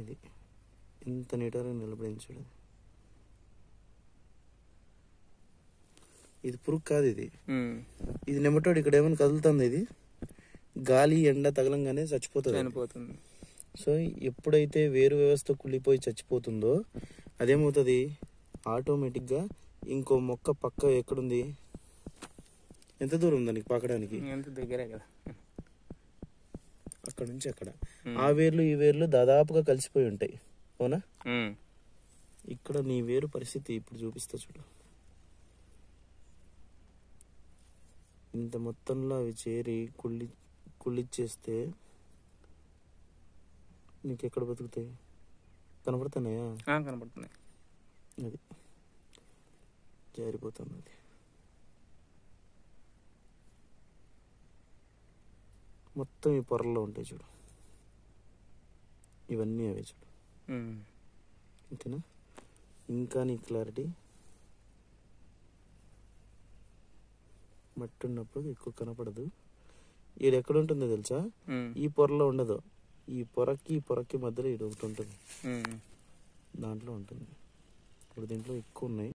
ఇది ఇంత నీట్గా నిలబడించాడు. ఇది పురుగు కాదు, ఇది నెమటోడ్. ఇక్కడ ఏమైనా కదులుతుంది, ఇది గాలి ఎండ తగలంగానే చచ్చిపోతుంది. సో ఎప్పుడైతే వేరు వ్యవస్థ కుళ్ళిపోయి చచ్చిపోతుందో అదేమవుతుంది, ఆటోమేటిక్గా ఇంకో మొక్క పక్క ఎక్కడుంది, ఎంత దూరం ఉందా నీకు పాకడానికి? దగ్గరే కదా, అక్కడ నుంచి అక్కడ. ఆ వేర్లు ఈ వేర్లు దాదాపుగా కలిసిపోయి ఉంటాయి, అవునా? ఇక్కడ నీ వేరు పరిస్థితి ఇప్పుడు చూపిస్తా చూడు. ఇంత మొత్తంలో అవి చేరి కుళ్ళిచ్చేస్తే నీకు ఎక్కడ బతుకుతాయి? కనపడుతున్నాయా? కనపడుతున్నాయి. అది జారిపోతుంది. అది మొత్తం ఈ పొరల్లో ఉంటాయి చూడు, ఇవన్నీ అవే చూడు. ఓకేనా? ఇంకా నీ క్లారిటీ మట్టి ఉన్నప్పుడు ఎక్కువ కనపడదు. ఇది ఎక్కడ ఉంటుందో తెలుసా? ఈ పొరలో ఉండదు, ఈ పొరకి మధ్యలో ఇది ఒకటి ఉంటుంది, దాంట్లో ఉంటుంది. ఇప్పుడు దీంట్లో ఎక్కువ ఉన్నాయి.